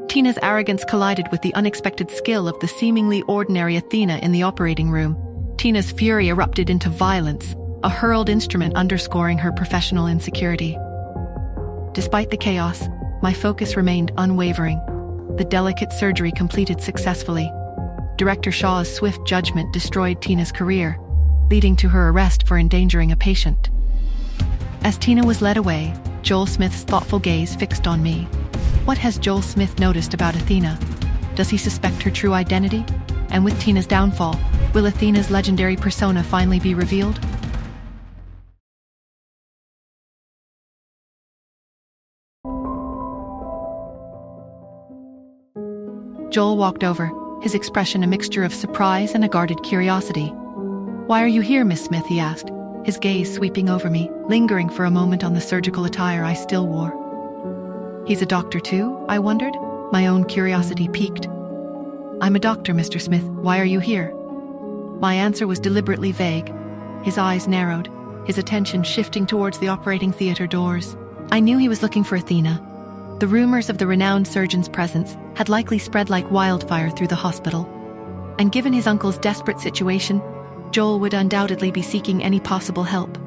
Tina's arrogance collided with the unexpected skill of the seemingly ordinary Athena in the operating room. Tina's fury erupted into violence, a hurled instrument underscoring her professional insecurity. Despite the chaos, my focus remained unwavering. The delicate surgery completed successfully. Director Shaw's swift judgment destroyed Tina's career, leading to her arrest for endangering a patient. As Tina was led away, Joel Smith's thoughtful gaze fixed on me. What has Joel Smith noticed about Athena? Does he suspect her true identity? And with Tina's downfall, will Athena's legendary persona finally be revealed? Joel walked over, his expression a mixture of surprise and a guarded curiosity. "Why are you here, Miss Smith?" he asked, his gaze sweeping over me, lingering for a moment on the surgical attire I still wore. "He's a doctor too?" I wondered, my own curiosity piqued. "I'm a doctor, Mr. Smith. Why are you here?" My answer was deliberately vague. His eyes narrowed, his attention shifting towards the operating theater doors. I knew he was looking for Athena. The rumors of the renowned surgeon's presence had likely spread like wildfire through the hospital. And given his uncle's desperate situation, Joel would undoubtedly be seeking any possible help.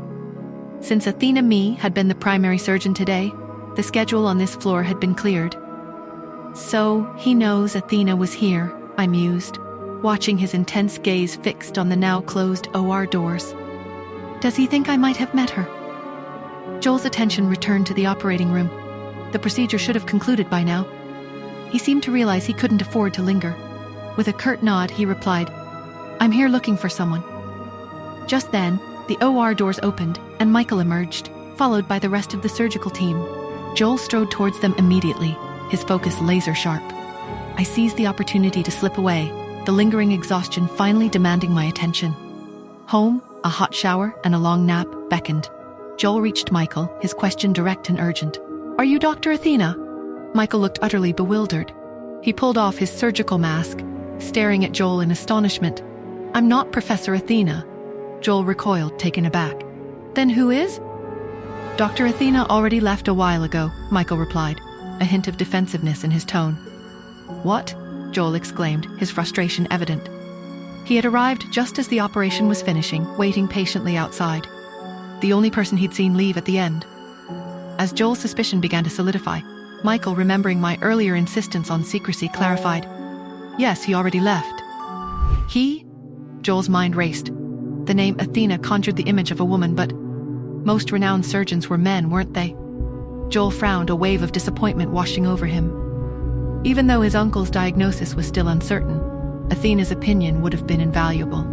Since Athena Me had been the primary surgeon today, the schedule on this floor had been cleared. So, he knows Athena was here, I mused, watching his intense gaze fixed on the now closed OR doors. Does he think I might have met her? Joel's attention returned to the operating room. The procedure should have concluded by now. He seemed to realize he couldn't afford to linger. With a curt nod, he replied, "I'm here looking for someone." Just then, the OR doors opened and Michael emerged, followed by the rest of the surgical team. Joel strode towards them immediately, his focus laser-sharp. I seized the opportunity to slip away, the lingering exhaustion finally demanding my attention. Home, a hot shower, and a long nap beckoned. Joel reached Michael, his question direct and urgent. "Are you Dr. Athena?" Michael looked utterly bewildered. He pulled off his surgical mask, staring at Joel in astonishment. "I'm not Professor Athena." Joel recoiled, taken aback. "Then who is?" "Dr. Athena already left a while ago," Michael replied, a hint of defensiveness in his tone. "What?" Joel exclaimed, his frustration evident. He had arrived just as the operation was finishing, waiting patiently outside. The only person he'd seen leave at the end. As Joel's suspicion began to solidify, Michael, remembering my earlier insistence on secrecy, clarified, "Yes, he already left." "He?" Joel's mind raced. The name Athena conjured the image of a woman, but most renowned surgeons were men, weren't they? Joel frowned, a wave of disappointment washing over him. Even though his uncle's diagnosis was still uncertain, Athena's opinion would have been invaluable.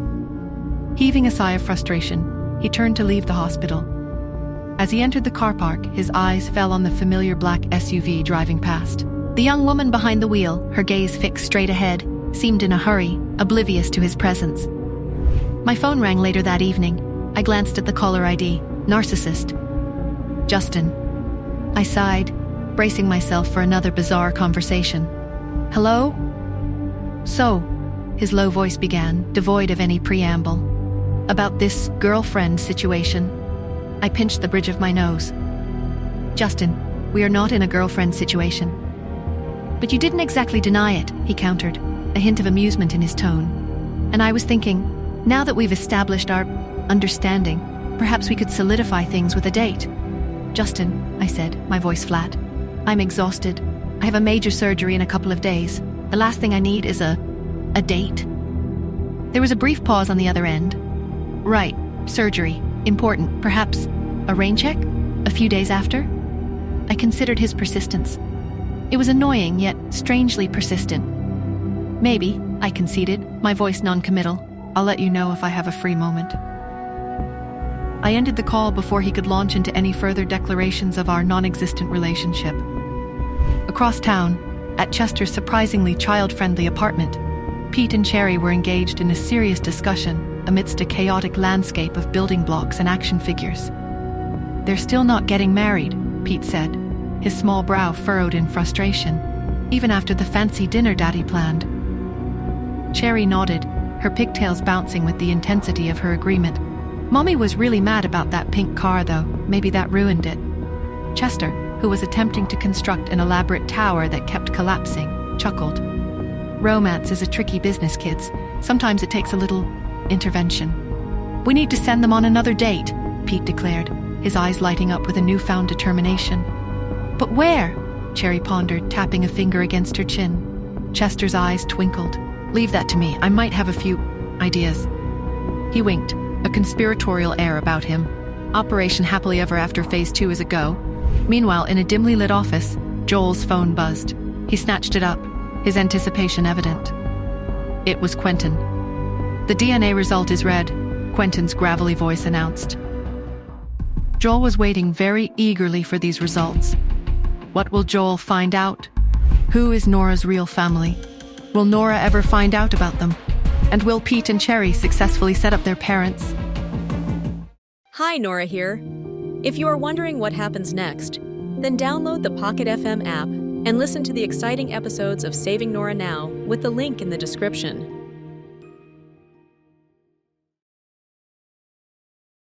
Heaving a sigh of frustration, he turned to leave the hospital. As he entered the car park, his eyes fell on the familiar black SUV driving past. The young woman behind the wheel, her gaze fixed straight ahead, seemed in a hurry, oblivious to his presence. My phone rang later that evening. I glanced at the caller ID. Narcissist. Justin. I sighed, bracing myself for another bizarre conversation. "Hello?" "So," his low voice began, devoid of any preamble. "About this girlfriend situation." I pinched the bridge of my nose. "Justin, we are not in a girlfriend situation." "But you didn't exactly deny it," he countered, a hint of amusement in his tone. And I was thinking, now that we've established our understanding, perhaps we could solidify things with a date. "Justin," I said, my voice flat, "I'm exhausted. I have a major surgery in a couple of days. The last thing I need is a date." There was a brief pause on the other end. "Right, surgery. Important. Perhaps a rain check? A few days after?" I considered his persistence. It was annoying, yet strangely persistent. "Maybe," I conceded, my voice non-committal. "I'll let you know if I have a free moment." I ended the call before he could launch into any further declarations of our non-existent relationship. Across town, at Chester's surprisingly child-friendly apartment, Pete and Cherry were engaged in a serious discussion amidst a chaotic landscape of building blocks and action figures. "They're still not getting married," Pete said, his small brow furrowed in frustration, "even after the fancy dinner Daddy planned." Cherry nodded, her pigtails bouncing with the intensity of her agreement. "Mommy was really mad about that pink car, though. Maybe that ruined it." "Chester," who was attempting to construct an elaborate tower that kept collapsing, chuckled. Romance is a tricky business, kids. Sometimes it takes a little intervention. We need to send them on another date, Pete declared, his eyes lighting up with a newfound determination. But where? Cherry pondered, tapping a finger against her chin. Chester's eyes twinkled. Leave that to me. I might have a few ideas. He winked, a conspiratorial air about him. Operation Happily Ever After Phase 2 is a go. Meanwhile, in a dimly lit office, Joel's phone buzzed. He snatched it up, his anticipation evident. It was Quentin. The DNA result is red, Quentin's gravelly voice announced. Joel was waiting very eagerly for these results. What will Joel find out? Who is Nora's real family? Will Nora ever find out about them? And will Pete and Cherry successfully set up their parents? Hi, Nora here. If you are wondering what happens next, then download the Pocket FM app and listen to the exciting episodes of Saving Nora Now with the link in the description.